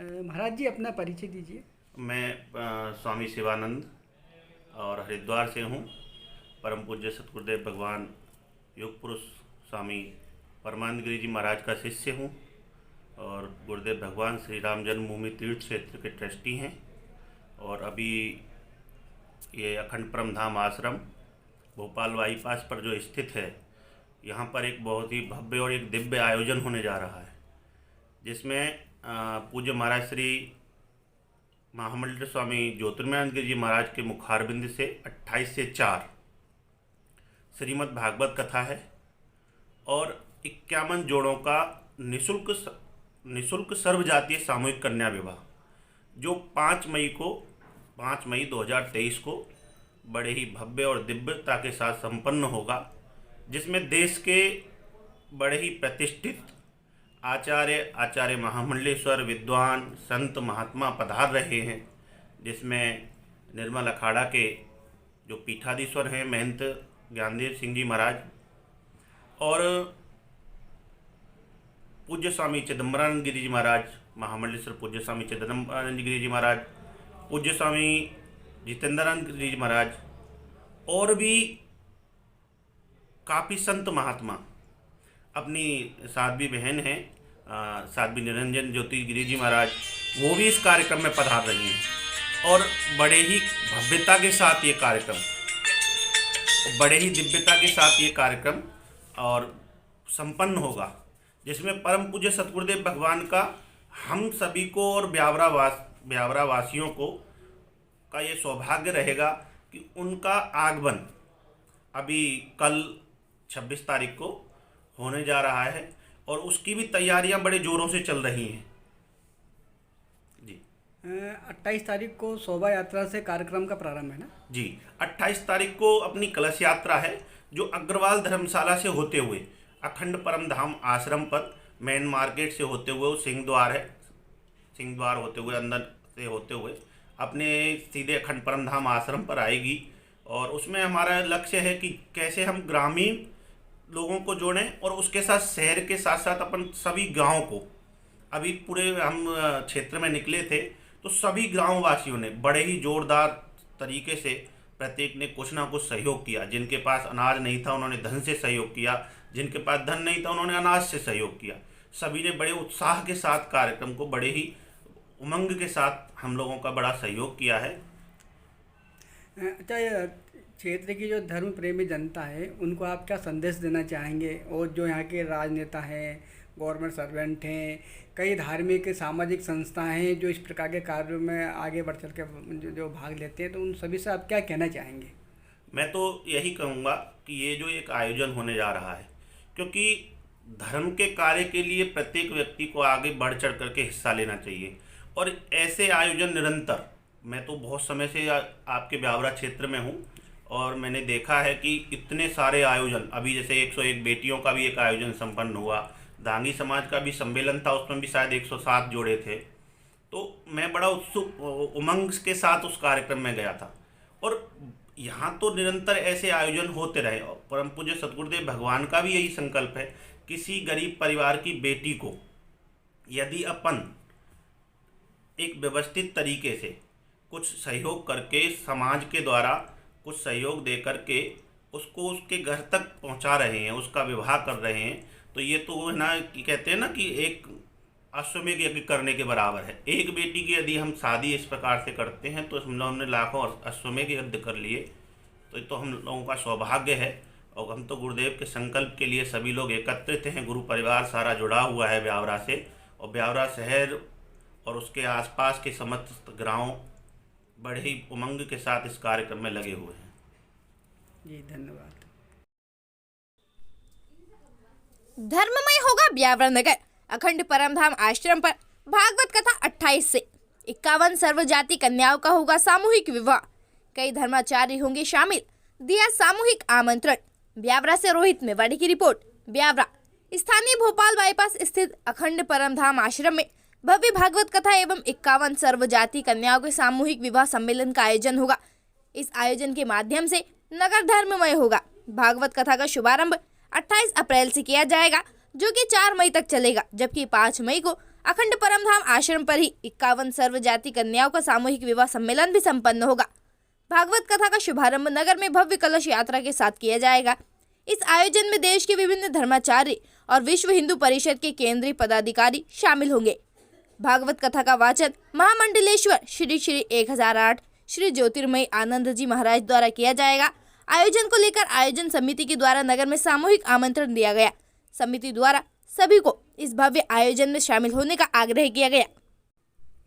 महाराज जी अपना परिचय दीजिए। मैं स्वामी शिवानंद और हरिद्वार से हूँ। परम पूज्य सतगुरुदेव भगवान योग पुरुष स्वामी परमानंद गिरि जी महाराज का शिष्य हूँ और गुरुदेव भगवान श्री राम जन्मभूमि तीर्थ क्षेत्र के ट्रस्टी हैं। और अभी ये अखंड परम धाम आश्रम भोपाल बाईपास पर जो स्थित है, यहाँ पर एक बहुत ही भव्य और एक दिव्य आयोजन होने जा रहा है, जिसमें पूज्य महाराज श्री महामंडल स्वामी ज्योतिर्मयानंद गिरि जी महाराज के मुखारबिंद से 28 से 4 श्रीमद् भागवत कथा है और 51 जोड़ों का निःशुल्क सर्वजातीय सामूहिक कन्या विवाह, जो 5 मई 2023 को बड़े ही भव्य और दिव्यता के साथ संपन्न होगा, जिसमें देश के बड़े ही प्रतिष्ठित आचार्य महामंडलेश्वर विद्वान संत महात्मा पधार रहे हैं, जिसमें निर्मल अखाड़ा के जो पीठाधीश्वर हैं महंत ज्ञानदेव सिंह जी महाराज और पूज्य स्वामी चिदम्बरानंद गिरि जी महाराज, महामंडलेश्वर पूज्य स्वामी चिदम्बरानंद गिरि जी महाराज, पूज्य स्वामी जितेंद्रानंद गिरि जी महाराज और भी काफ़ी संत महात्मा, अपनी साध्वी बहन हैं साध्वी निरंजन ज्योति गिरि जी महाराज, वो भी इस कार्यक्रम में पधार रही हैं। और बड़े ही भव्यता के साथ ये कार्यक्रम और संपन्न होगा, जिसमें परम पूज्य सतगुरुदेव भगवान का हम सभी को और ब्यावरा वासियों को का ये सौभाग्य रहेगा कि उनका आगमन अभी कल 26 तारीख को होने जा रहा है और उसकी भी तैयारियां बड़े जोरों से चल रही हैं जी। 28 तारीख को शोभा यात्रा से कार्यक्रम का प्रारंभ है ना जी। 28 तारीख को अपनी कलश यात्रा है, जो अग्रवाल धर्मशाला से होते हुए अखंड परम धाम आश्रम पर मेन मार्केट से होते हुए, वो सिंह द्वार होते हुए अंदर से होते हुए अपने सीधे अखंड परम धाम आश्रम पर आएगी। और उसमें हमारा लक्ष्य है कि कैसे हम ग्रामीण लोगों को जोड़ें और उसके साथ शहर के साथ साथ अपन सभी गाँव को, अभी पूरे हम क्षेत्र में निकले थे तो सभी गाँव वासियों ने बड़े ही जोरदार तरीके से प्रत्येक ने कुछ ना कुछ सहयोग किया। जिनके पास अनाज नहीं था उन्होंने धन से सहयोग किया, जिनके पास धन नहीं था उन्होंने अनाज से सहयोग किया। सभी ने बड़े उत्साह के साथ कार्यक्रम को बड़े ही उमंग के साथ हम लोगों का बड़ा सहयोग किया है। अच्छा, क्षेत्र की जो धर्म प्रेमी जनता है उनको आप क्या संदेश देना चाहेंगे? और जो यहाँ के राजनेता हैं, गवर्नमेंट सर्वेंट हैं, कई धार्मिक सामाजिक संस्थाएं हैं जो इस प्रकार के कार्यों में आगे बढ़ चल के जो भाग लेते हैं, तो उन सभी से आप क्या कहना चाहेंगे? मैं तो यही कहूँगा कि ये जो एक आयोजन होने जा रहा है, क्योंकि धर्म के कार्य के लिए प्रत्येक व्यक्ति को आगे बढ़ चढ़ करके हिस्सा लेना चाहिए और ऐसे आयोजन निरंतर, मैं तो बहुत समय से आपके ब्यावरा क्षेत्र में हूँ और मैंने देखा है कि इतने सारे आयोजन, अभी जैसे 101 बेटियों का भी एक आयोजन संपन्न हुआ, दांगी समाज का भी सम्मेलन था, उसमें भी शायद 107 जोड़े थे। तो मैं बड़ा उत्सुक उमंग के साथ उस कार्यक्रम में गया था और यहाँ तो निरंतर ऐसे आयोजन होते रहे। और परम पूज्य सतगुरुदेव भगवान का भी यही संकल्प है, किसी गरीब परिवार की बेटी को यदि अपन एक व्यवस्थित तरीके से कुछ सहयोग करके, समाज के द्वारा कुछ सहयोग दे करके उसको उसके घर तक पहुंचा रहे हैं, उसका विवाह कर रहे हैं, तो ये तो है ना कि कहते हैं ना कि एक अश्वमेध यज्ञ करने के बराबर है। एक बेटी की यदि हम शादी इस प्रकार से करते हैं तो हम लोगों ने लाखों अश्वमेध यज्ञ कर लिए, तो ये तो हम लोगों का सौभाग्य है। और हम तो गुरुदेव के संकल्प के लिए सभी लोग एकत्रित हैं, गुरु परिवार सारा जुड़ा हुआ है ब्यावरा से, और ब्यावरा शहर और उसके आसपास के समस्त गाँव बड़े ही उमंग के साथ इस कार्यक्रम में लगे हुए हैं। जी धन्यवाद। धर्ममय होगा ब्यावरा नगर। अखंड परमधाम आश्रम पर भागवत कथा 28 से 51 सर्वजाति कन्याओं का होगा सामूहिक विवाह। कई धर्माचार्य होंगे शामिल, दिया सामूहिक आमंत्रण। ब्यावरा से रोहित मेवाड़ी की रिपोर्ट। ब्यावरा स्थानीय भोपाल बाईपास स्थित अखंड परमधाम आश्रम में भव्य भागवत कथा एवं 51 सर्वजाति कन्याओं के सामूहिक विवाह सम्मेलन का आयोजन होगा। इस आयोजन के माध्यम से नगर धर्ममय होगा। भागवत कथा का शुभारंभ 28 अप्रैल से किया जाएगा, जो कि 4 मई तक चलेगा, जबकि 5 मई को अखंड परमधाम आश्रम पर ही 51 सर्व जाति कन्याओं का सामूहिक विवाह सम्मेलन भी संपन्न होगा। भागवत कथा का शुभारंभ नगर में भव्य कलश यात्रा के साथ किया जाएगा। इस आयोजन में देश के विभिन्न धर्माचार्य और विश्व हिंदू परिषद के केंद्रीय पदाधिकारी शामिल होंगे। भागवत कथा का वाचन महामंडलेश्वर श्री श्री 1008 श्री ज्योतिर्मयी आनंद जी महाराज द्वारा किया जाएगा। आयोजन को लेकर आयोजन समिति के द्वारा नगर में सामूहिक आमंत्रण दिया गया। समिति द्वारा सभी को इस भव्य आयोजन में शामिल होने का आग्रह किया गया।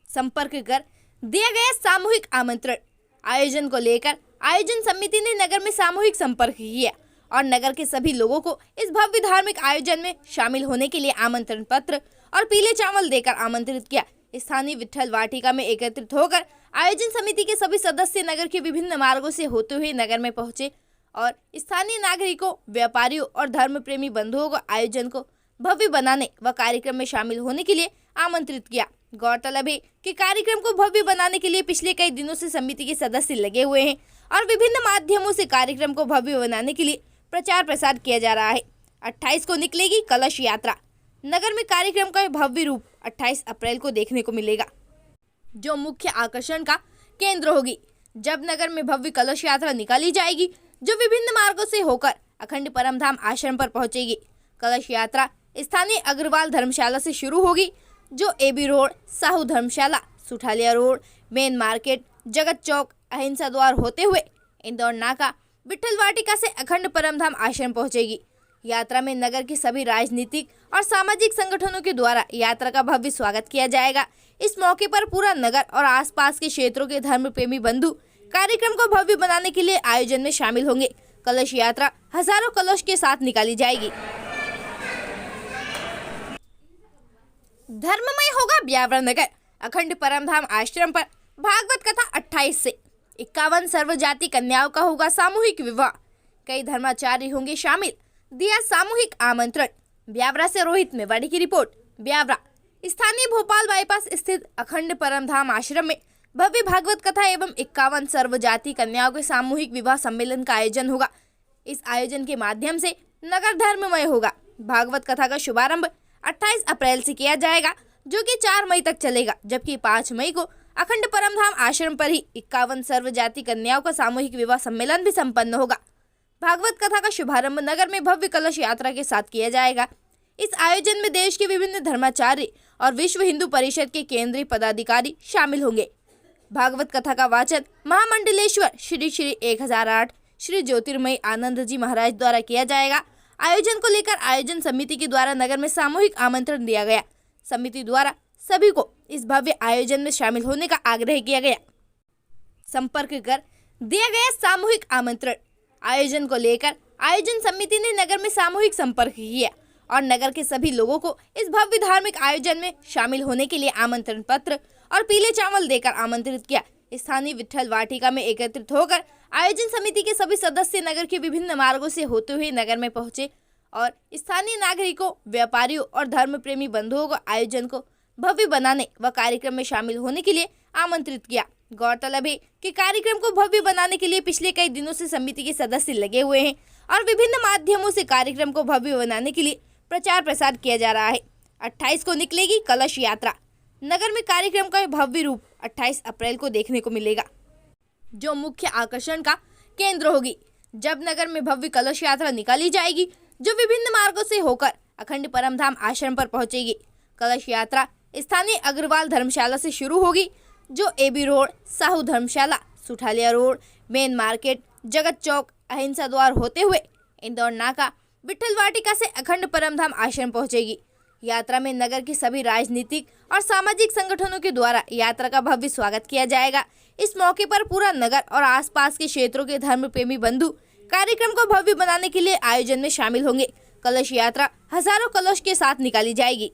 संपर्क कर दिया गया सामूहिक आमंत्रण। आयोजन को लेकर आयोजन समिति ने नगर में सामूहिक संपर्क किया और नगर के सभी लोगों को इस भव्य धार्मिक आयोजन में शामिल होने के लिए आमंत्रण पत्र और पीले चावल देकर आमंत्रित किया। स्थानीय विठल वाटिका में एकत्रित होकर आयोजन समिति के सभी सदस्य नगर के विभिन्न मार्गों से होते हुए नगर में पहुंचे और स्थानीय नागरिकों, व्यापारियों और धर्म प्रेमी बंधुओं को आयोजन को भव्य बनाने व कार्यक्रम में शामिल होने के लिए आमंत्रित किया। गौरतलब है कि कार्यक्रम को भव्य बनाने के लिए पिछले कई दिनों से समिति के सदस्य लगे हुए हैं और विभिन्न माध्यमों से कार्यक्रम को भव्य बनाने के लिए प्रचार प्रसार किया जा रहा है। 28 को निकलेगी कलश यात्रा। नगर में कार्यक्रम का भव्य रूप 28 अप्रैल को देखने को मिलेगा, जो मुख्य आकर्षण का केंद्र होगी। जब नगर में भव्य कलश यात्रा निकाली जाएगी, जो विभिन्न मार्गों से होकर अखंड परमधाम आश्रम पर पहुंचेगी। कलश यात्रा स्थानीय अग्रवाल धर्मशाला से शुरू होगी, जो एबी रोड, साहू धर्मशाला, सुठालिया रोड, मेन मार्केट, जगत चौक, अहिंसा द्वार होते हुए इंदौर नाका, विठल वाटिका से अखंड परमधाम आश्रम पहुंचेगी। यात्रा में नगर के सभी राजनीतिक और सामाजिक संगठनों के द्वारा यात्रा का भव्य स्वागत किया जाएगा। इस मौके पर पूरा नगर और आसपास के क्षेत्रों के धर्म प्रेमी बंधु कार्यक्रम को भव्य बनाने के लिए आयोजन में शामिल होंगे। कलश यात्रा हजारों कलश के साथ निकाली जाएगी। धर्ममय होगा ब्यावरा नगर। अखंड परमधाम आश्रम पर भागवत कथा 28 से 51 सर्व जाति कन्याओं का होगा सामूहिक विवाह। कई धर्माचार्य होंगे शामिल, दिया सामूहिक आमंत्रण। ब्यावरा से रोहित मेवाड़ी की रिपोर्ट। ब्यावरा स्थानीय भोपाल बाईपास स्थित अखंड परमधाम आश्रम में भव्य भागवत कथा एवं 51 सर्व जाति कन्याओं के सामूहिक विवाह सम्मेलन का आयोजन होगा। इस आयोजन के माध्यम से नगर धर्ममय होगा। भागवत कथा का शुभारंभ 28 अप्रैल से किया जाएगा, जो कि 4 मई तक चलेगा, जबकि 5 मई को अखंड परमधाम आश्रम पर ही 51 सर्व जाति कन्याओं का सामूहिक विवाह सम्मेलन भी संपन्न होगा। भागवत कथा का शुभारंभ नगर में भव्य कलश यात्रा के साथ किया जाएगा। इस आयोजन में देश के विभिन्न धर्माचार्य और विश्व हिंदू परिषद के केंद्रीय पदाधिकारी शामिल होंगे। भागवत कथा का वाचन महामंडलेश्वर श्री श्री 1008 श्री ज्योतिर्मयी आनंद जी महाराज द्वारा किया जाएगा। आयोजन को लेकर आयोजन समिति के द्वारा नगर में सामूहिक आमंत्रण दिया गया। समिति द्वारा सभी को इस भव्य आयोजन में शामिल होने का आग्रह किया गया। संपर्क कर दिया गया सामूहिक आमंत्रण। आयोजन को लेकर आयोजन समिति ने नगर में सामूहिक संपर्क किया और नगर के सभी लोगों को इस भव्य धार्मिक आयोजन में शामिल होने के लिए आमंत्रण पत्र और पीले चावल देकर आमंत्रित किया। स्थानीय विठल वाटिका में एकत्रित होकर आयोजन समिति के सभी सदस्य नगर के विभिन्न मार्गों से होते हुए नगर में पहुंचे और स्थानीय नागरिकों, व्यापारियों और धर्म प्रेमी बंधुओं को आयोजन को भव्य बनाने व कार्यक्रम में शामिल होने के लिए आमंत्रित किया। गौरतलब है कि कार्यक्रम को भव्य बनाने के लिए पिछले कई दिनों से समिति के सदस्य लगे हुए हैं और विभिन्न माध्यमों से कार्यक्रम को भव्य बनाने के लिए प्रचार प्रसार किया जा रहा है। 28 को निकलेगी कलश यात्रा। नगर में कार्यक्रम का भव्य रूप 28 अप्रैल को देखने को मिलेगा, जो मुख्य आकर्षण का केंद्र होगी। जब नगर में भव्य कलश यात्रा निकाली जाएगी, जो विभिन्न मार्गों से होकर अखंड परमधाम आश्रम पर पहुंचेगी। कलश यात्रा स्थानीय अग्रवाल धर्मशाला से शुरू होगी, जो एबी रोड, साहू धर्मशाला, सुठालिया रोड, मेन मार्केट, जगत चौक, अहिंसा द्वार होते हुए इंदौर नाका, विठल वाटिका से अखंड परमधाम आश्रम पहुंचेगी। यात्रा में नगर के सभी राजनीतिक और सामाजिक संगठनों के द्वारा यात्रा का भव्य स्वागत किया जाएगा। इस मौके पर पूरा नगर और आसपास के क्षेत्रों के धर्म प्रेमी बंधु कार्यक्रम को भव्य बनाने के लिए आयोजन में शामिल होंगे। कलश यात्रा हजारों कलश के साथ निकाली जाएगी।